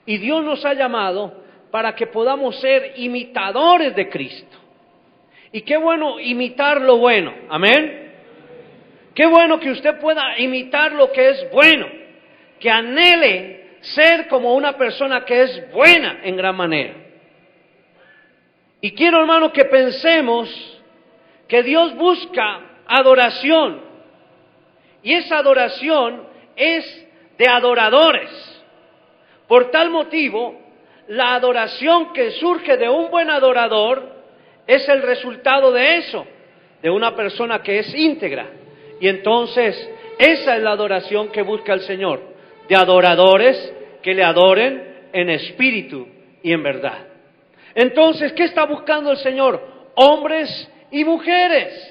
Y Dios nos ha llamado para que podamos ser imitadores de Cristo. Y qué bueno imitar lo bueno, amén. Qué bueno que usted pueda imitar lo que es bueno, que anhele ser como una persona que es buena en gran manera. Y quiero, hermano, que pensemos que Dios busca adoración, y esa adoración es de adoradores. Por tal motivo, la adoración que surge de un buen adorador es el resultado de eso, de una persona que es íntegra. Y entonces, esa es la adoración que busca el Señor, de adoradores que le adoren en espíritu y en verdad. Entonces, ¿qué está buscando el Señor? Hombres y mujeres.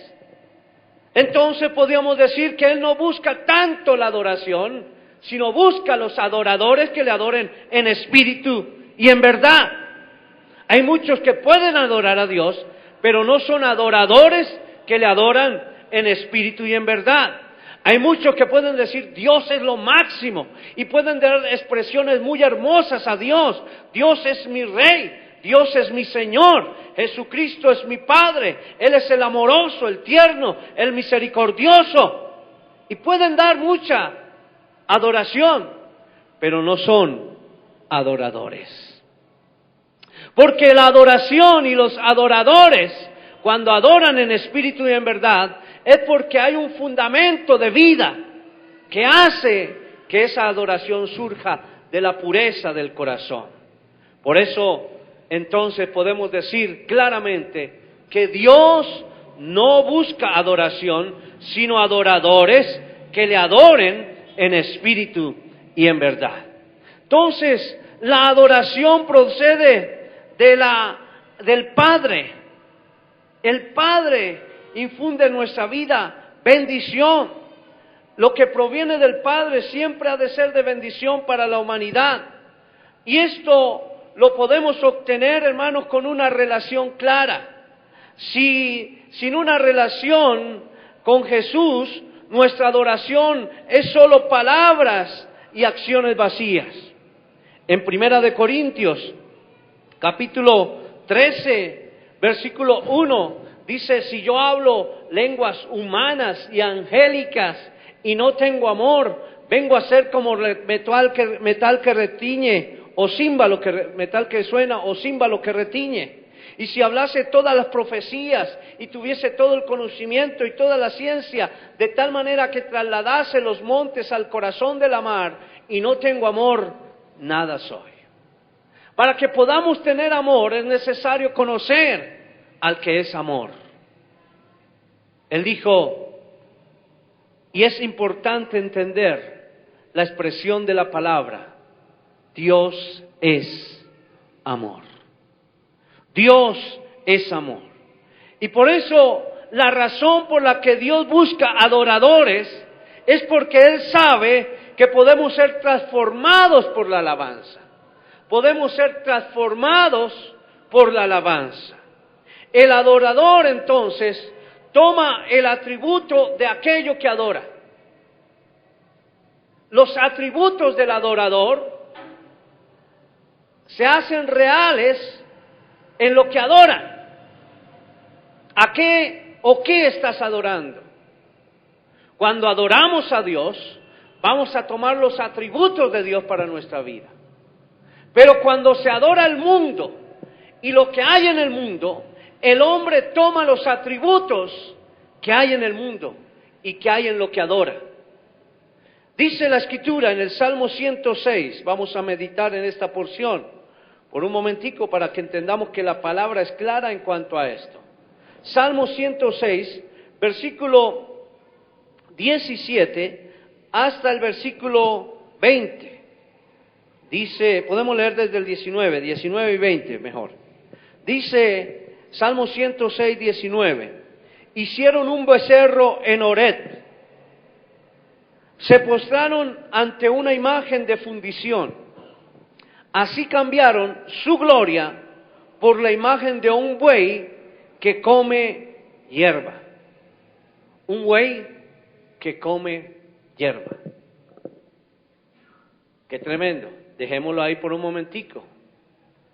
Entonces podríamos decir que Él no busca tanto la adoración, sino busca los adoradores que le adoren en espíritu y en verdad. Hay muchos que pueden adorar a Dios, pero no son adoradores que le adoran en espíritu y en verdad. Hay muchos que pueden decir Dios es lo máximo y pueden dar expresiones muy hermosas a Dios. Dios es mi Rey, Dios es mi Señor, Jesucristo es mi Padre, Él es el amoroso, el tierno, el misericordioso. Y pueden dar mucha adoración, pero no son adoradores. Porque la adoración y los adoradores, cuando adoran en espíritu y en verdad, es porque hay un fundamento de vida que hace que esa adoración surja de la pureza del corazón. Por eso, entonces podemos decir claramente que Dios no busca adoración, sino adoradores que le adoren en espíritu y en verdad. Entonces, la adoración procede del Padre. El Padre infunde en nuestra vida bendición. Lo que proviene del Padre siempre ha de ser de bendición para la humanidad. Y esto lo podemos obtener, hermanos, con una relación clara. Sin una relación con Jesús, nuestra adoración es solo palabras y acciones vacías. En 1 Corintios, capítulo 13, versículo 1, dice: si yo hablo lenguas humanas y angélicas y no tengo amor, vengo a ser como metal que retiñe, o címbalo metal que suena, o címbalo que retiñe. Y si hablase todas las profecías y tuviese todo el conocimiento y toda la ciencia, de tal manera que trasladase los montes al corazón de la mar, y no tengo amor, nada soy. Para que podamos tener amor es necesario conocer al que es amor. Él dijo, y es importante entender la expresión de la palabra: Dios es amor. Dios es amor. Y por eso la razón por la que Dios busca adoradores es porque Él sabe que podemos ser transformados por la alabanza. Podemos ser transformados por la alabanza. El adorador entonces toma el atributo de aquello que adora. Los atributos del adorador se hacen reales en lo que adora. ¿A qué o qué estás adorando? Cuando adoramos a Dios, vamos a tomar los atributos de Dios para nuestra vida. Pero cuando se adora el mundo y lo que hay en el mundo, el hombre toma los atributos que hay en el mundo y que hay en lo que adora. Dice la Escritura en el Salmo 106, vamos a meditar en esta porción por un momentico para que entendamos que la palabra es clara en cuanto a esto. Salmo 106, versículo 17 hasta el versículo 20. Dice, podemos leer desde el 19 y 20 mejor. Dice Salmo 106, 19: hicieron un becerro en Horeb, se postraron ante una imagen de fundición, así cambiaron su gloria por la imagen de un buey que come hierba. Un buey que come hierba. Qué tremendo. Dejémoslo ahí por un momentico,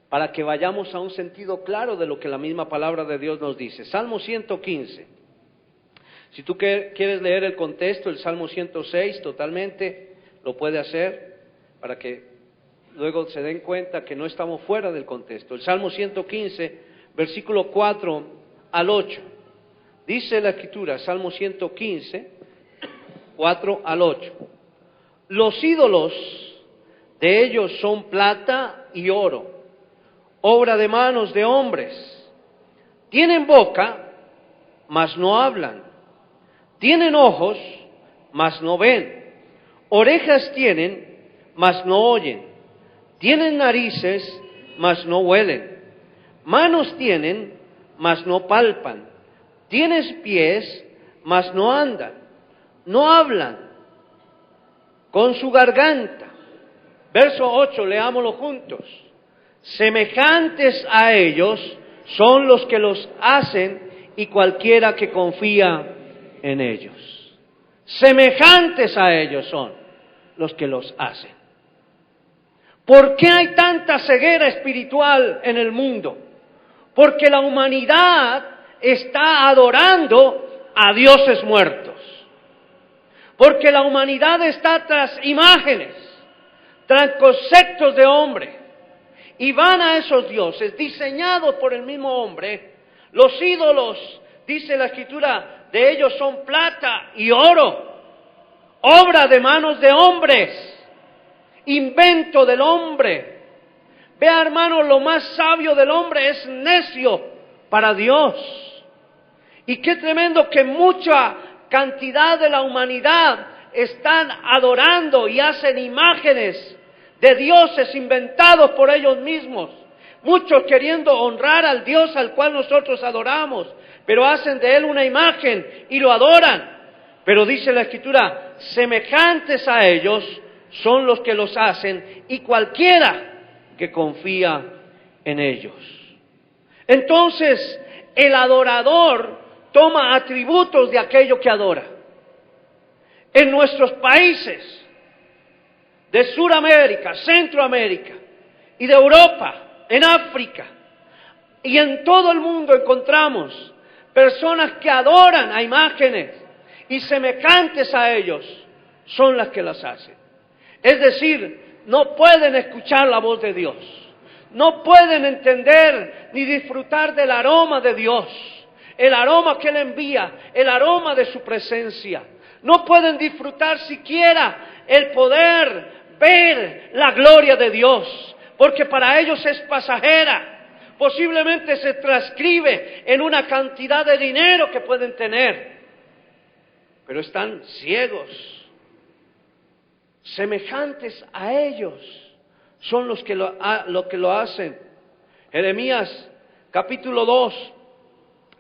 para que vayamos a un sentido claro de lo que la misma palabra de Dios nos dice. Salmo 115. Si tú quieres leer el contexto, el Salmo 106 totalmente, lo puede hacer, para que luego se den cuenta que no estamos fuera del contexto. El Salmo 115, versículo 4 al 8. Dice la Escritura, Salmo 115, 4 al 8. Los ídolos de ellos son plata y oro, obra de manos de hombres. Tienen boca, mas no hablan. Tienen ojos, mas no ven. Orejas tienen, mas no oyen. Tienen narices, mas no huelen. Manos tienen, mas no palpan. Tienes pies, mas no andan. No hablan con su garganta. Verso 8, leámoslo juntos. Semejantes a ellos son los que los hacen y cualquiera que confía en ellos. Semejantes a ellos son los que los hacen. ¿Por qué hay tanta ceguera espiritual en el mundo? Porque la humanidad está adorando a dioses muertos. Porque la humanidad está tras imágenes, tras conceptos de hombre. Y van a esos dioses diseñados por el mismo hombre. Los ídolos, dice la Escritura, de ellos son plata y oro, obra de manos de hombres, invento del hombre. Vea, hermano, lo más sabio del hombre es necio para Dios. Y qué tremendo que mucha cantidad de la humanidad están adorando y hacen imágenes de dioses inventados por ellos mismos. Muchos queriendo honrar al Dios al cual nosotros adoramos, pero hacen de él una imagen y lo adoran. Pero dice la Escritura, semejantes a ellos son los que los hacen y cualquiera que confía en ellos. Entonces, el adorador toma atributos de aquello que adora. En nuestros países de Sudamérica, Centroamérica y de Europa, en África y en todo el mundo encontramos personas que adoran a imágenes y semejantes a ellos son las que las hacen. Es decir, no pueden escuchar la voz de Dios, no pueden entender ni disfrutar del aroma de Dios, el aroma que Él envía, el aroma de su presencia. No pueden disfrutar siquiera el poder ver la gloria de Dios, porque para ellos es pasajera. Posiblemente se transcribe en una cantidad de dinero que pueden tener, pero están ciegos. Semejantes a ellos son los que lo hacen. Jeremías capítulo 2,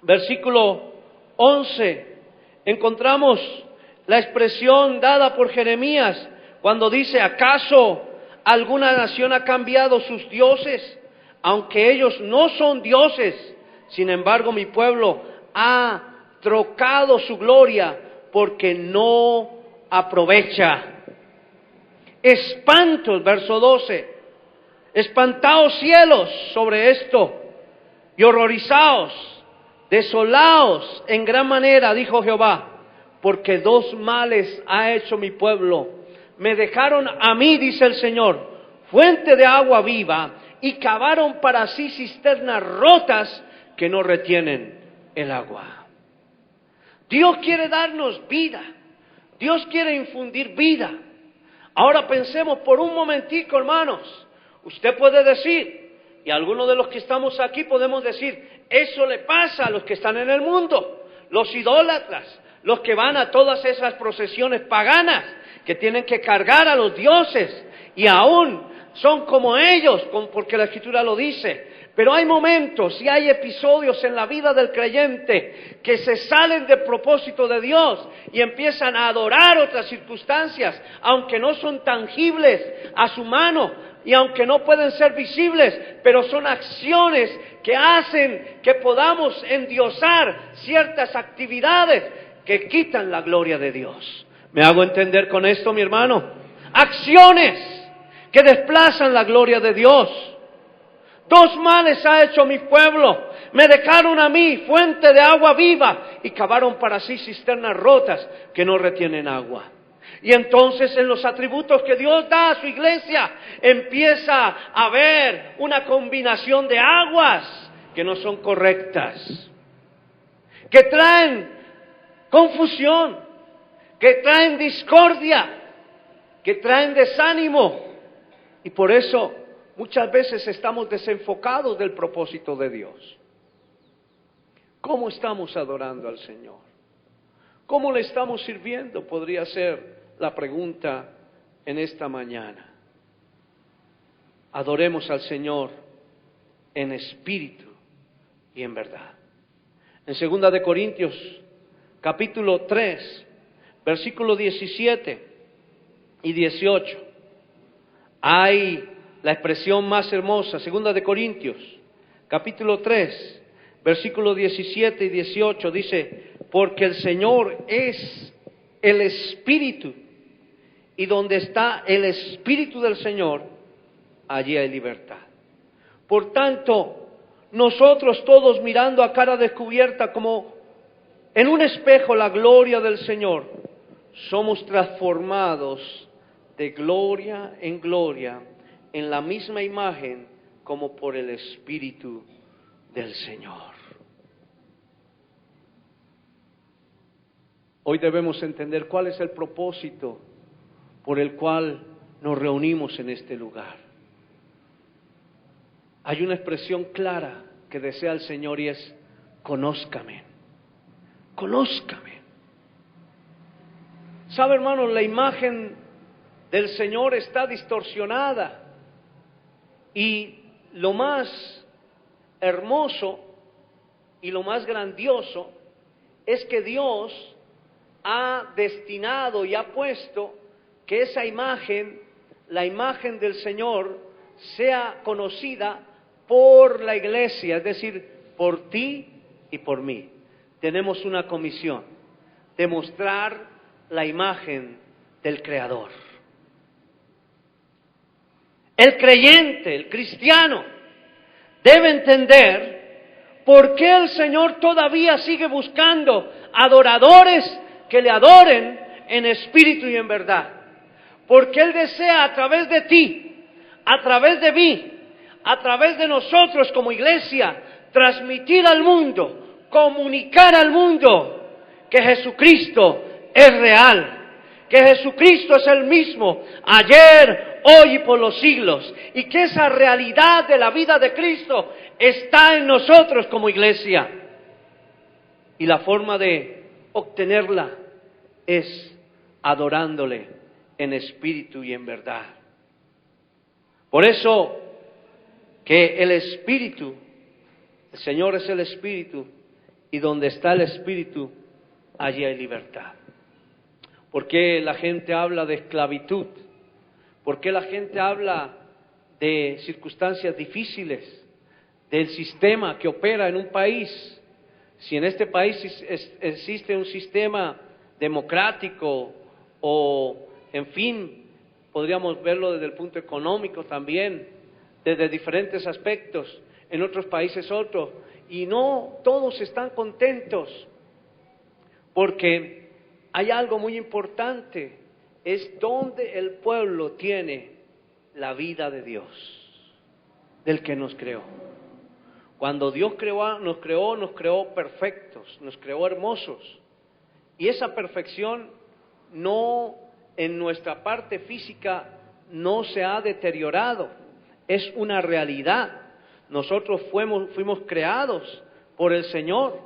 versículo 11, encontramos la expresión dada por Jeremías cuando dice: ¿acaso alguna nación ha cambiado sus dioses? Aunque ellos no son dioses, sin embargo mi pueblo ha trocado su gloria porque no aprovecha. Espantos, verso 12, espantaos cielos sobre esto y horrorizaos, desolaos en gran manera, dijo Jehová, porque dos males ha hecho mi pueblo. Me dejaron a mí, dice el Señor, fuente de agua viva, y cavaron para sí cisternas rotas que no retienen el agua. Dios quiere darnos vida, Dios quiere infundir vida. Ahora pensemos por un momentico, hermanos. Usted puede decir, y algunos de los que estamos aquí podemos decir, eso le pasa a los que están en el mundo, los idólatras, los que van a todas esas procesiones paganas, que tienen que cargar a los dioses, y aún son como ellos, porque la Escritura lo dice. Pero hay momentos y hay episodios en la vida del creyente que se salen del propósito de Dios y empiezan a adorar otras circunstancias, aunque no son tangibles a su mano y aunque no pueden ser visibles, pero son acciones que hacen que podamos endiosar ciertas actividades que quitan la gloria de Dios. ¿Me hago entender con esto, mi hermano? Acciones que desplazan la gloria de Dios. 2 males ha hecho mi pueblo: me dejaron a mí fuente de agua viva y cavaron para sí cisternas rotas que no retienen agua. Y entonces en los atributos que Dios da a su iglesia empieza a haber una combinación de aguas que no son correctas, que traen confusión, que traen discordia, que traen desánimo. Y por eso muchas veces estamos desenfocados del propósito de Dios. ¿Cómo estamos adorando al Señor? ¿Cómo le estamos sirviendo? Podría ser la pregunta en esta mañana. Adoremos al Señor en espíritu y en verdad. En 2 de Corintios, capítulo 3, versículo 17 y 18, hay la expresión más hermosa. 2 de Corintios, capítulo 3, versículo 17 y 18, dice: porque el Señor es el Espíritu, y donde está el Espíritu del Señor, allí hay libertad. Por tanto, nosotros todos, mirando a cara descubierta como en un espejo la gloria del Señor, somos transformados de gloria en gloria en la misma imagen como por el Espíritu del Señor. Hoy debemos entender cuál es el propósito por el cual nos reunimos en este lugar. Hay una expresión clara que desea el Señor y es: conózcame, conózcame. ¿Sabe, hermano? La imagen del Señor está distorsionada, y lo más hermoso y lo más grandioso es que Dios ha destinado y ha puesto que esa imagen, la imagen del Señor, sea conocida por la iglesia, es decir, por ti y por mí. Tenemos una comisión: demostrar la imagen del Creador. El creyente, el cristiano, debe entender por qué el Señor todavía sigue buscando adoradores que le adoren en espíritu y en verdad. Porque Él desea, a través de ti, a través de mí, a través de nosotros como iglesia, transmitir al mundo, comunicar al mundo que Jesucristo es real, que Jesucristo es el mismo ayer, hoy y por los siglos, y que esa realidad de la vida de Cristo está en nosotros como iglesia. Y la forma de obtenerla es adorándole en espíritu y en verdad. Por eso que el Espíritu, el Señor es el Espíritu, y donde está el Espíritu, allí hay libertad. ¿Por qué la gente habla de esclavitud? ¿Por qué la gente habla de circunstancias difíciles, del sistema que opera en un país? Si en este país existe un sistema democrático, o en fin, podríamos verlo desde el punto económico también, desde diferentes aspectos, en otros países otros, y no todos están contentos, porque hay algo muy importante: es donde el pueblo tiene la vida de Dios, del que nos creó. Cuando Dios nos creó perfectos, nos creó hermosos, y esa perfección no, en nuestra parte física, no se ha deteriorado, es una realidad. Nosotros fuimos creados por el Señor,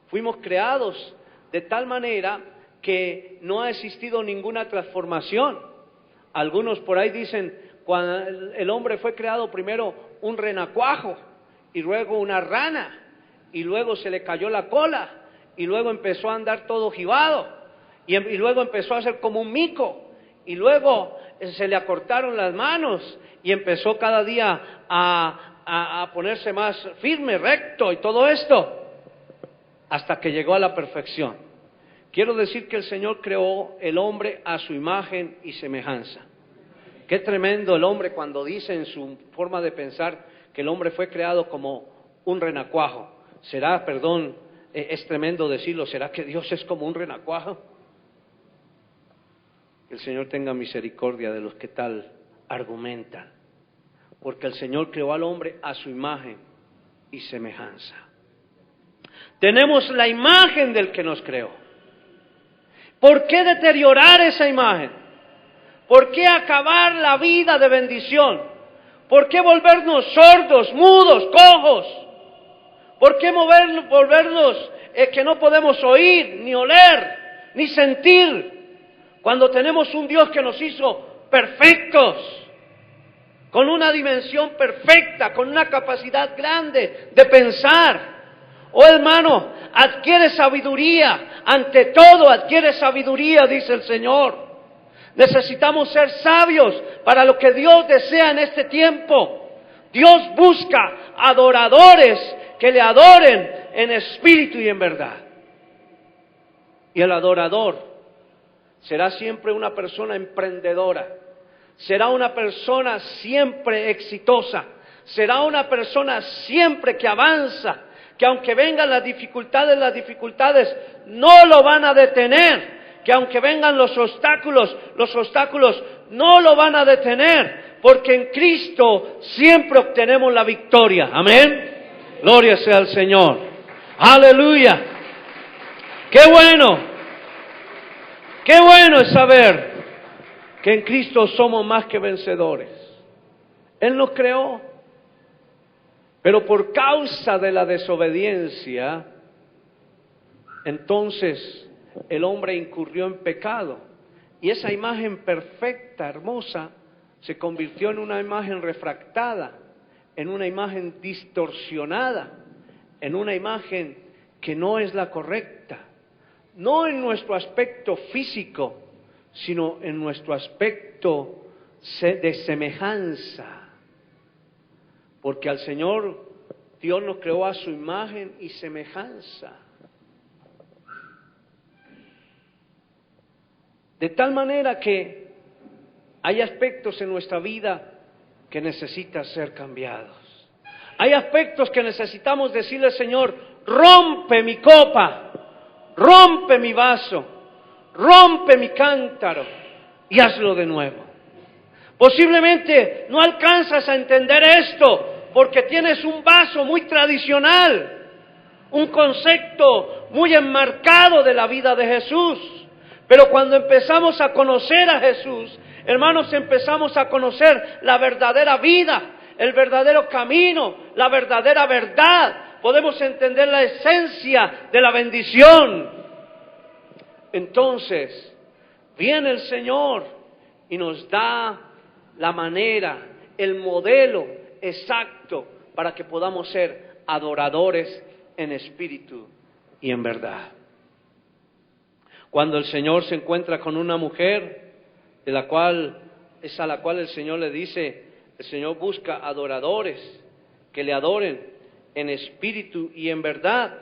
fuimos creados de tal manera que no ha existido ninguna transformación. Algunos por ahí dicen, cuando el hombre fue creado, primero un renacuajo, y luego una rana, y luego se le cayó la cola, y luego empezó a andar todo jibado, y luego empezó a ser como un mico, y luego se le acortaron las manos, y empezó cada día a ponerse más firme, recto, y todo esto, hasta que llegó a la perfección. Quiero decir que el Señor creó el hombre a su imagen y semejanza. Qué tremendo el hombre cuando dice en su forma de pensar que el hombre fue creado como un renacuajo. ¿Será, perdón, es tremendo decirlo, será que Dios es como un renacuajo? Que el Señor tenga misericordia de los que tal argumentan. Porque el Señor creó al hombre a su imagen y semejanza. Tenemos la imagen del que nos creó. ¿Por qué deteriorar esa imagen? ¿Por qué acabar la vida de bendición? ¿Por qué volvernos sordos, mudos, cojos? ¿Por qué volvernos que no podemos oír, ni oler, ni sentir? Cuando tenemos un Dios que nos hizo perfectos, con una dimensión perfecta, con una capacidad grande de pensar. Oh hermano, adquiere sabiduría, ante todo adquiere sabiduría, dice el Señor. Necesitamos ser sabios para lo que Dios desea en este tiempo. Dios busca adoradores que le adoren en espíritu y en verdad. Y el adorador será siempre una persona emprendedora, será una persona siempre exitosa, será una persona siempre que avanza, que aunque vengan las dificultades no lo van a detener, que aunque vengan los obstáculos no lo van a detener, porque en Cristo siempre obtenemos la victoria. Amén. Gloria sea al Señor. Aleluya. Qué bueno es saber que en Cristo somos más que vencedores. Él nos creó, pero por causa de la desobediencia, entonces el hombre incurrió en pecado. Y esa imagen perfecta, hermosa, se convirtió en una imagen refractada, en una imagen distorsionada, en una imagen que no es la correcta. No en nuestro aspecto físico, sino en nuestro aspecto de semejanza. Porque al Señor Dios nos creó a su imagen y semejanza. De tal manera que hay aspectos en nuestra vida que necesitan ser cambiados. Hay aspectos que necesitamos decirle al Señor: rompe mi copa, rompe mi vaso, rompe mi cántaro y hazlo de nuevo. Posiblemente no alcanzas a entender esto porque tienes un vaso muy tradicional, un concepto muy enmarcado de la vida de Jesús. Pero cuando empezamos a conocer a Jesús, hermanos, empezamos a conocer la verdadera vida, el verdadero camino, la verdadera verdad. Podemos entender la esencia de la bendición. Entonces, viene el Señor y nos da la manera, el modelo exacto para que podamos ser adoradores en espíritu y en verdad. Cuando el Señor se encuentra con una mujer, a la cual el Señor le dice, el Señor busca adoradores que le adoren en espíritu y en verdad.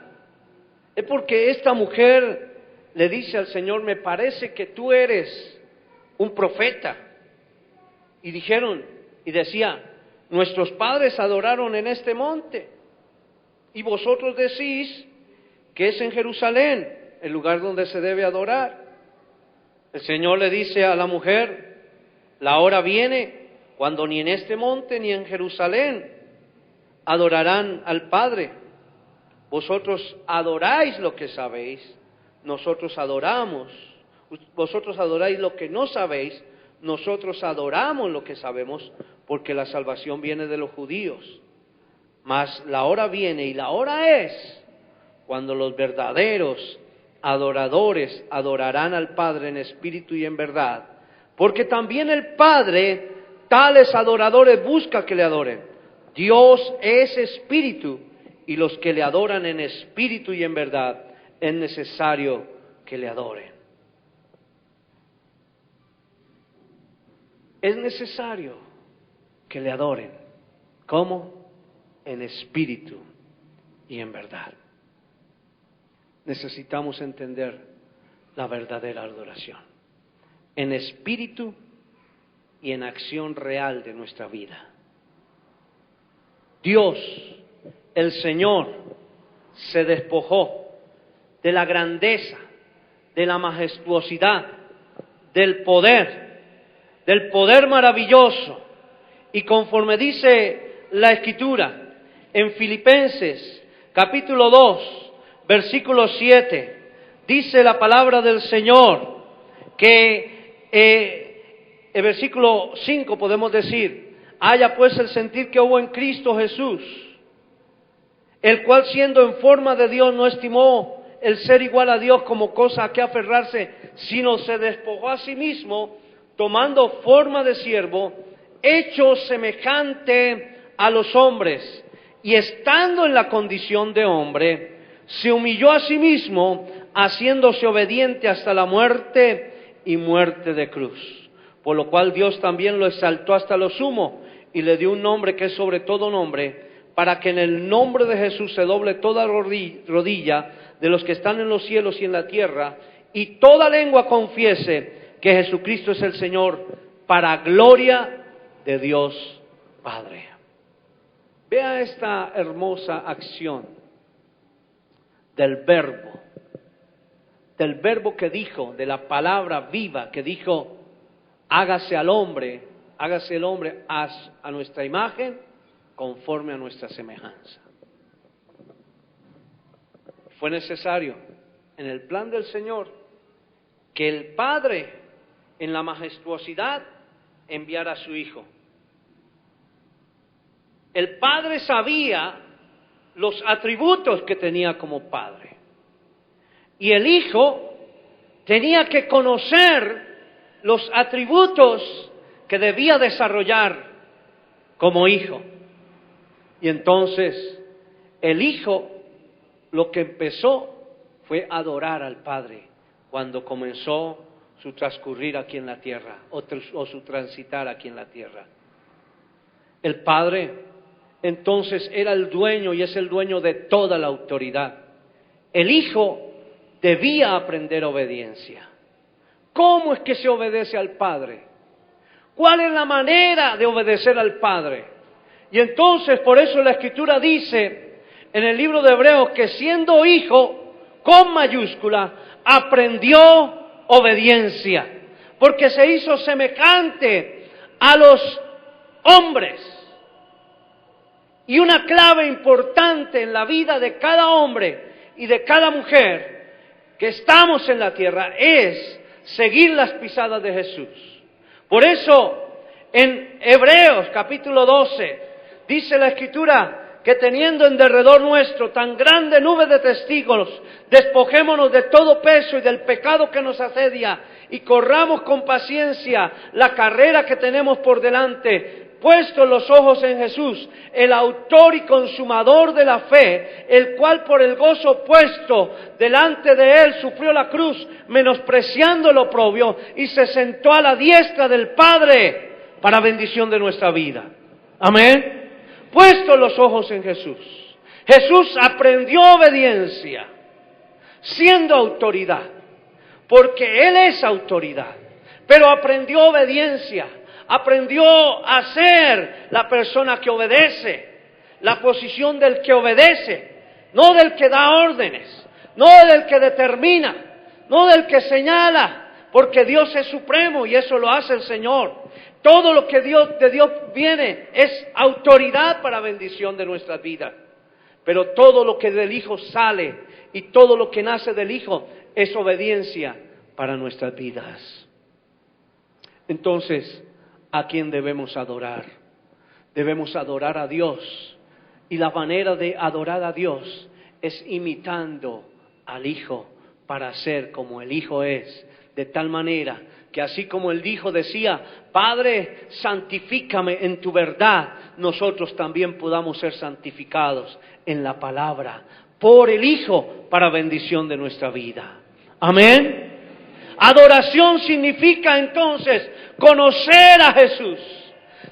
Es porque esta mujer le dice al Señor: me parece que tú eres un profeta. Y decía: nuestros padres adoraron en este monte, y vosotros decís que es en Jerusalén el lugar donde se debe adorar. El Señor le dice a la mujer: la hora viene cuando ni en este monte ni en Jerusalén adorarán al Padre. Vosotros adoráis lo que sabéis, nosotros adoramos. Vosotros adoráis lo que no sabéis, nosotros adoramos lo que sabemos, porque la salvación viene de los judíos. Mas la hora viene y la hora es cuando los verdaderos adoradores adorarán al Padre en espíritu y en verdad, porque también el Padre tales adoradores busca que le adoren. Dios es espíritu, y los que le adoran en espíritu y en verdad es necesario que le adoren. Es necesario que le adoren. ¿Cómo? En espíritu y en verdad. Necesitamos entender la verdadera adoración. En espíritu y en acción real de nuestra vida. Dios, el Señor, se despojó de la grandeza, de la majestuosidad, del poder maravilloso. Y conforme dice la Escritura en Filipenses capítulo 2, versículo 7, dice la palabra del Señor que el versículo 5 podemos decir: haya pues el sentir que hubo en Cristo Jesús, el cual siendo en forma de Dios no estimó el ser igual a Dios como cosa a que aferrarse, sino se despojó a sí mismo, tomando forma de siervo, hecho semejante a los hombres, y estando en la condición de hombre, se humilló a sí mismo, haciéndose obediente hasta la muerte y muerte de cruz. Por lo cual Dios también lo exaltó hasta lo sumo, y le dio un nombre que es sobre todo nombre, para que en el nombre de Jesús se doble toda rodilla de los que están en los cielos y en la tierra, y toda lengua confiese que Jesucristo es el Señor, para gloria de Dios Padre. Vea esta hermosa acción del verbo que dijo, de la palabra viva que dijo: hágase el hombre a nuestra imagen, conforme a nuestra semejanza. Fue necesario en el plan del Señor que el Padre, en la majestuosidad, enviara a su Hijo. El Padre sabía los atributos que tenía como Padre, y el Hijo tenía que conocer los atributos que debía desarrollar como Hijo. Y entonces el Hijo lo que empezó fue adorar al Padre cuando comenzó su transcurrir aquí en la tierra, o su transitar aquí en la tierra. El Padre entonces era el dueño y es el dueño de toda la autoridad. El Hijo debía aprender obediencia. ¿Cómo es que se obedece al Padre? ¿Cuál es la manera de obedecer al Padre? Y entonces por eso la Escritura dice en el libro de Hebreos que siendo hijo, con mayúscula, aprendió obediencia, porque se hizo semejante a los hombres. Y una clave importante en la vida de cada hombre y de cada mujer que estamos en la tierra es seguir las pisadas de Jesús. Por eso en Hebreos capítulo 12 dice la Escritura que teniendo en derredor nuestro tan grande nube de testigos, despojémonos de todo peso y del pecado que nos asedia, y corramos con paciencia la carrera que tenemos por delante, puestos los ojos en Jesús, el autor y consumador de la fe, el cual por el gozo puesto delante de él sufrió la cruz, menospreciando el oprobio, y se sentó a la diestra del Padre para bendición de nuestra vida. Amén. Puestos los ojos en Jesús. Jesús aprendió obediencia, siendo autoridad, porque Él es autoridad, pero aprendió obediencia, aprendió a ser la persona que obedece, la posición del que obedece, no del que da órdenes, no del que determina, no del que señala, porque Dios es supremo y eso lo hace el Señor. Todo lo que de Dios viene es autoridad para bendición de nuestras vidas. Pero todo lo que del Hijo sale y todo lo que nace del Hijo es obediencia para nuestras vidas. Entonces, ¿a quién debemos adorar? Debemos adorar a Dios. Y la manera de adorar a Dios es imitando al Hijo para ser como el Hijo es. De tal manera que así como el Hijo decía: Padre, santifícame en tu verdad, nosotros también podamos ser santificados en la palabra, por el Hijo, para bendición de nuestra vida. Amén. Adoración significa entonces conocer a Jesús,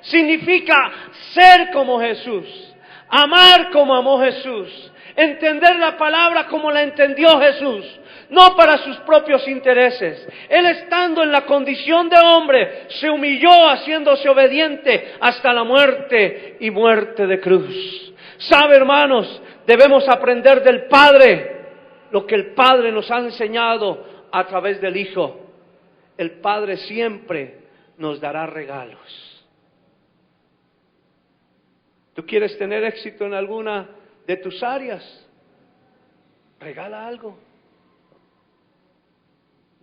significa ser como Jesús, amar como amó Jesús, Entender la palabra como la entendió Jesús, no para sus propios intereses. Él, estando en la condición de hombre, se humilló haciéndose obediente hasta la muerte y muerte de cruz. ¿Sabe, hermanos? Debemos aprender del Padre lo que el Padre nos ha enseñado a través del Hijo. El Padre siempre nos dará regalos. ¿Tú quieres tener éxito en alguna de tus áreas? Regala algo.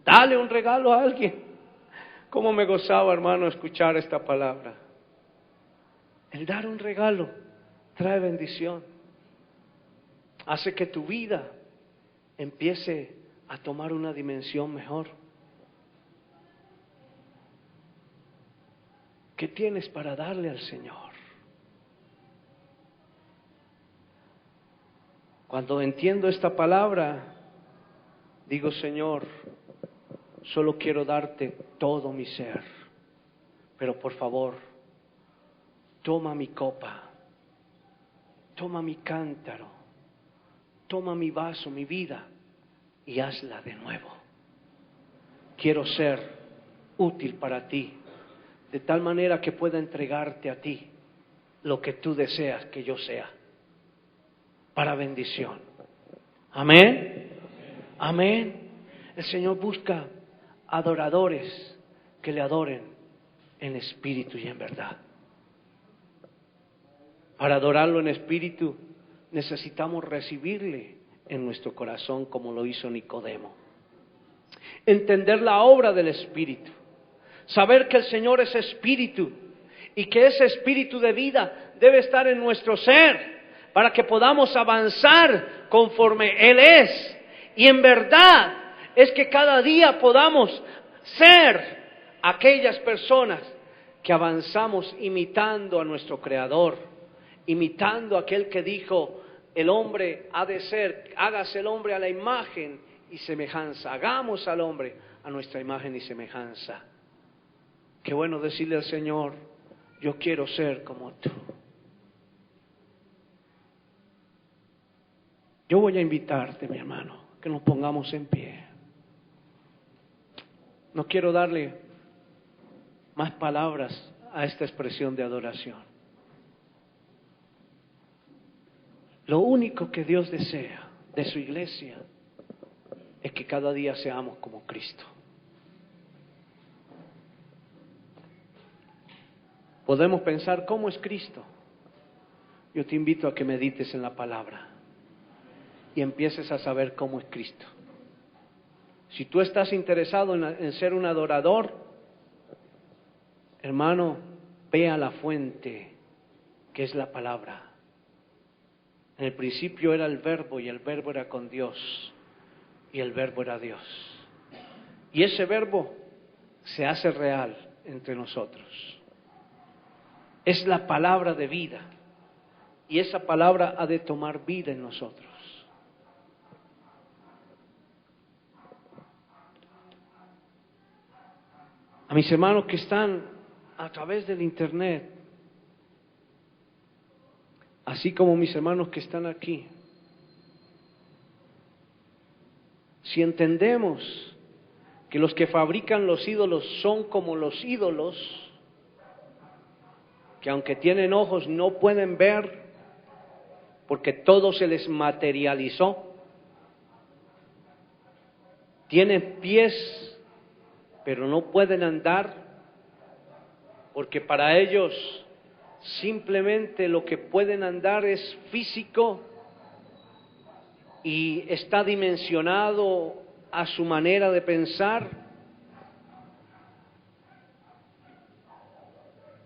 Dale un regalo a alguien. Cómo me gozaba, hermano, escuchar esta palabra. El dar un regalo trae bendición. Hace que tu vida empiece a tomar una dimensión mejor. ¿Qué tienes para darle al Señor? Cuando entiendo esta palabra, digo, Señor, solo quiero darte todo mi ser, pero por favor, toma mi copa, toma mi cántaro, toma mi vaso, mi vida, y hazla de nuevo. Quiero ser útil para ti, de tal manera que pueda entregarte a ti lo que tú deseas que yo sea, para bendición. Amén. Amén. El Señor busca adoradores que le adoren en espíritu y en verdad. Para adorarlo en espíritu necesitamos recibirle en nuestro corazón como lo hizo Nicodemo. Entender la obra del Espíritu. Saber que el Señor es espíritu y que ese espíritu de vida debe estar en nuestro ser para que podamos avanzar conforme Él es. Y en verdad es que cada día podamos ser aquellas personas que avanzamos imitando a nuestro Creador, imitando a aquel que dijo, el hombre ha de ser, hágase el hombre a la imagen y semejanza, hagamos al hombre a nuestra imagen y semejanza. Qué bueno decirle al Señor, yo quiero ser como tú. Yo voy a invitarte, mi hermano, que nos pongamos en pie. No quiero darle más palabras a esta expresión de adoración. Lo único que Dios desea de su iglesia es que cada día seamos como Cristo. Podemos pensar, ¿cómo es Cristo? Yo te invito a que medites en la palabra y empieces a saber cómo es Cristo. Si tú estás interesado en ser un adorador, hermano, ve a la fuente que es la palabra. En el principio era el Verbo y el Verbo era con Dios y el Verbo era Dios. Y ese Verbo se hace real entre nosotros. Es la palabra de vida y esa palabra ha de tomar vida en nosotros. A mis hermanos que están a través del internet, así como mis hermanos que están aquí, si entendemos que los que fabrican los ídolos son como los ídolos, que aunque tienen ojos no pueden ver porque todo se les materializó, tienen pies pero no pueden andar porque para ellos simplemente lo que pueden andar es físico y está dimensionado a su manera de pensar.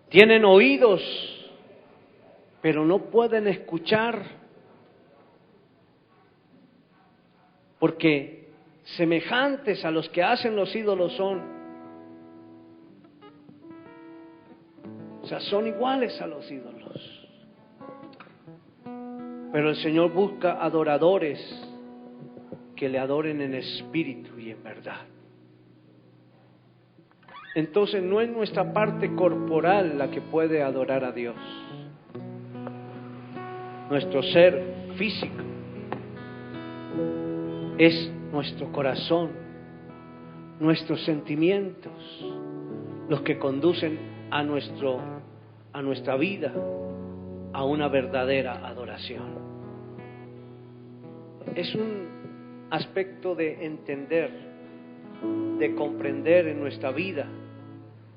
Tienen oídos, pero no pueden escuchar porque semejantes a los que hacen los ídolos son. O sea, son iguales a los ídolos. Pero el Señor busca adoradores que le adoren en espíritu y en verdad. Entonces no es nuestra parte corporal la que puede adorar a Dios. Nuestro ser físico es nuestro corazón, nuestros sentimientos, los que conducen a nuestra vida a una verdadera adoración. Es un aspecto de entender, de comprender en nuestra vida,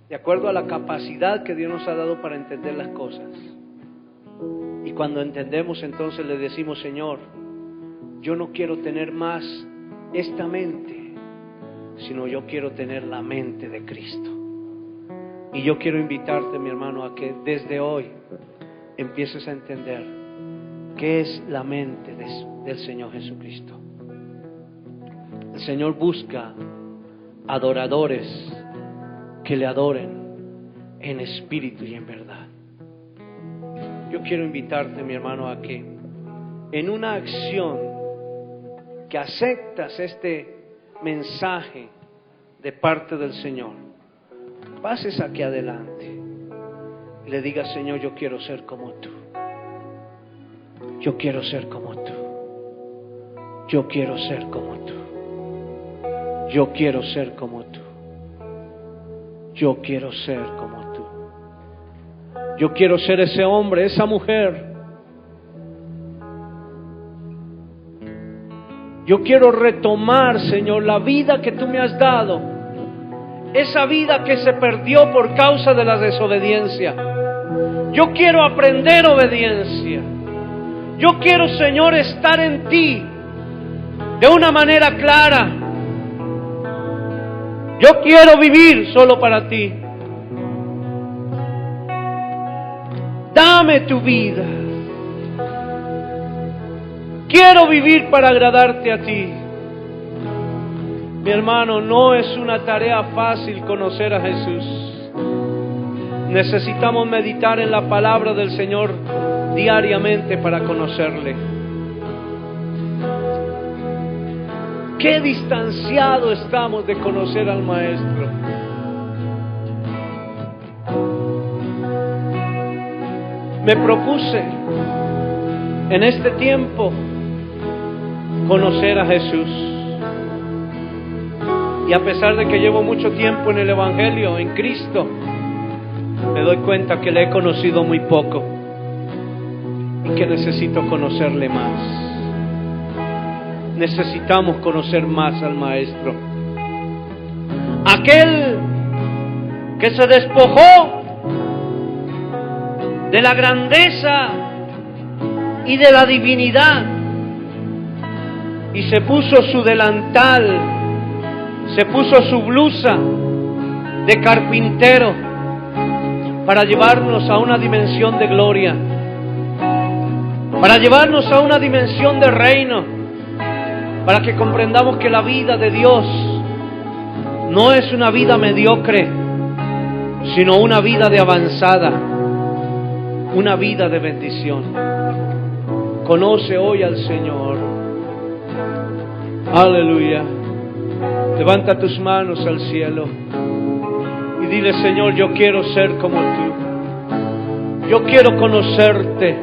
de acuerdo a la capacidad que Dios nos ha dado para entender las cosas. Y cuando entendemos, entonces le decimos: Señor, yo no quiero tener más esta mente, sino yo quiero tener la mente de Cristo. Y yo quiero invitarte, mi hermano, a que desde hoy empieces a entender qué es la mente del Señor Jesucristo. El Señor busca adoradores que le adoren en espíritu y en verdad. Yo quiero invitarte, mi hermano, a que en una acción que aceptas este mensaje de parte del Señor, pases aquí adelante y le digas: Señor, yo quiero ser como tú. Yo quiero ser como tú. Yo quiero ser como tú. Yo quiero ser como tú. Yo quiero ser como tú. Yo quiero ser ese hombre, esa mujer. Yo quiero retomar, Señor, la vida que tú me has dado. Esa vida que se perdió por causa de la desobediencia. Yo quiero aprender obediencia. Yo quiero, Señor, estar en ti de una manera clara. Yo quiero vivir solo para ti. Dame tu vida. Quiero vivir para agradarte a ti. Mi hermano, no es una tarea fácil conocer a Jesús. Necesitamos meditar en la palabra del Señor diariamente para conocerle. Qué distanciado estamos de conocer al Maestro. Me propuse en este tiempo conocer a Jesús. Y a pesar de que llevo mucho tiempo en el Evangelio, en Cristo, me doy cuenta que le he conocido muy poco y que necesito conocerle más. Necesitamos conocer más al Maestro. Aquel que se despojó de la grandeza y de la divinidad y se puso su delantal, se puso su blusa de carpintero para llevarnos a una dimensión de gloria, para llevarnos a una dimensión de reino, para que comprendamos que la vida de Dios no es una vida mediocre, sino una vida de avanzada, una vida de bendición. Conoce hoy al Señor. Aleluya. Levanta tus manos al cielo y dile: Señor, yo quiero ser como tú. Yo quiero conocerte.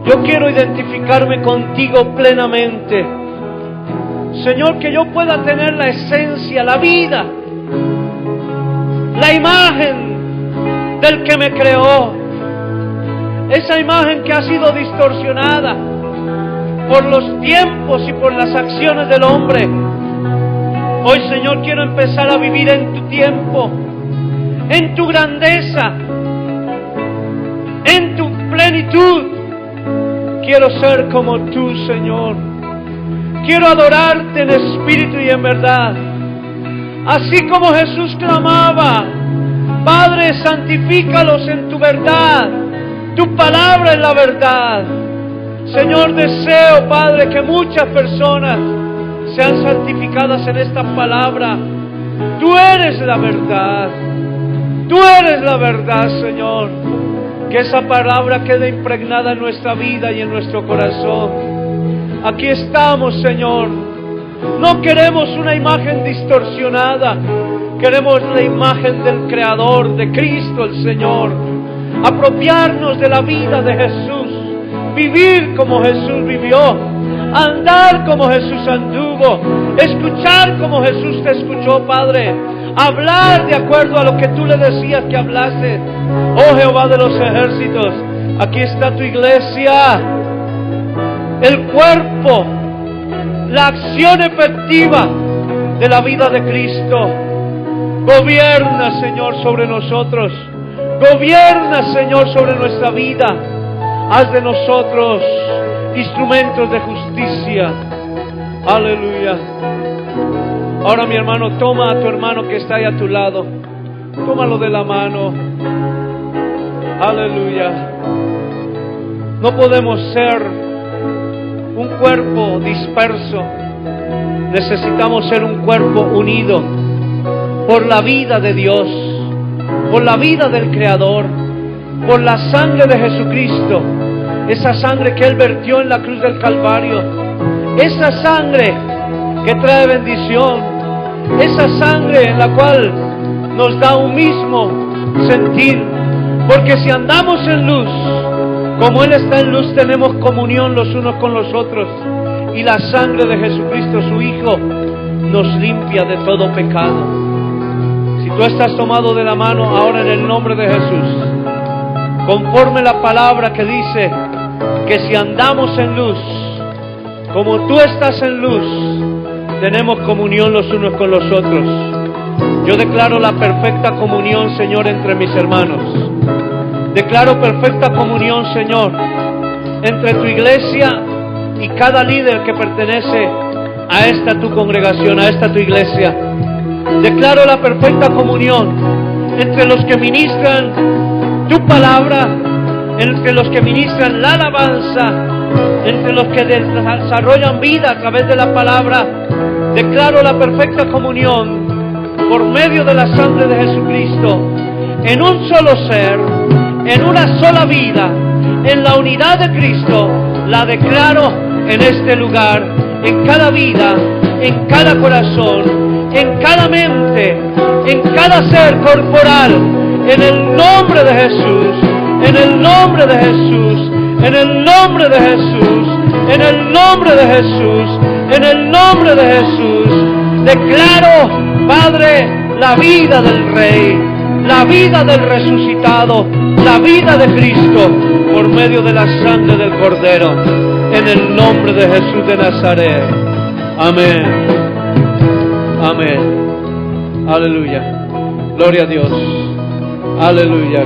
Yo quiero identificarme contigo plenamente. Señor, que yo pueda tener la esencia, la vida, la imagen del que me creó. Esa imagen que ha sido distorsionada por los tiempos y por las acciones del hombre. Hoy, Señor, quiero empezar a vivir en tu tiempo, en tu grandeza, en tu plenitud. Quiero ser como tú, Señor. Quiero adorarte en espíritu y en verdad. Así como Jesús clamaba: Padre, santifícalos en tu verdad. Tu palabra es la verdad. Señor, deseo, Padre, que muchas personas sean santificadas en esta palabra. Tú eres la verdad. Tú eres la verdad, Señor. Que esa palabra quede impregnada en nuestra vida y en nuestro corazón. Aquí estamos, Señor. No queremos una imagen distorsionada. Queremos la imagen del Creador, de Cristo el Señor. Apropiarnos de la vida de Jesús. Vivir como Jesús vivió. andar como Jesús anduvo, escuchar como Jesús te escuchó, Padre, hablar de acuerdo a lo que tú le decías que hablase. Oh Jehová de los ejércitos, aquí está tu iglesia, el cuerpo, la acción efectiva de la vida de Cristo. Gobierna, Señor, sobre nosotros. Gobierna, Señor, sobre nuestra vida. Haz de nosotros instrumentos de justicia. Aleluya. Ahora, mi hermano, toma a tu hermano que está ahí a tu lado. Tómalo de la mano. Aleluya. No podemos ser un cuerpo disperso. Necesitamos ser un cuerpo unido por la vida de Dios, por la vida del Creador, por la sangre de Jesucristo, esa sangre que Él vertió en la cruz del Calvario, esa sangre que trae bendición, esa sangre en la cual nos da un mismo sentir, porque si andamos en luz, como Él está en luz, tenemos comunión los unos con los otros, y la sangre de Jesucristo, su Hijo, nos limpia de todo pecado. Si tú estás tomado de la mano ahora en el nombre de Jesús, conforme la palabra que dice que si andamos en luz, como tú estás en luz, tenemos comunión los unos con los otros. Yo declaro la perfecta comunión, Señor, entre mis hermanos. Declaro perfecta comunión, Señor, entre tu iglesia y cada líder que pertenece a esta tu congregación, a esta tu iglesia. Declaro la perfecta comunión entre los que ministran tu palabra, entre los que ministran la alabanza, entre los que desarrollan vida a través de la palabra. Declaro la perfecta comunión por medio de la sangre de Jesucristo, en un solo ser, en una sola vida, en la unidad de Cristo. La declaro en este lugar, en cada vida, en cada corazón, en cada mente, en cada ser corporal, en el nombre de Jesús, en el nombre de Jesús, en el nombre de Jesús, en el nombre de Jesús, en el nombre de Jesús. Declaro, Padre, la vida del Rey, la vida del resucitado, la vida de Cristo, por medio de la sangre del Cordero, en el nombre de Jesús de Nazaret. Amén. Amén. Aleluya. Gloria a Dios. Aleluya.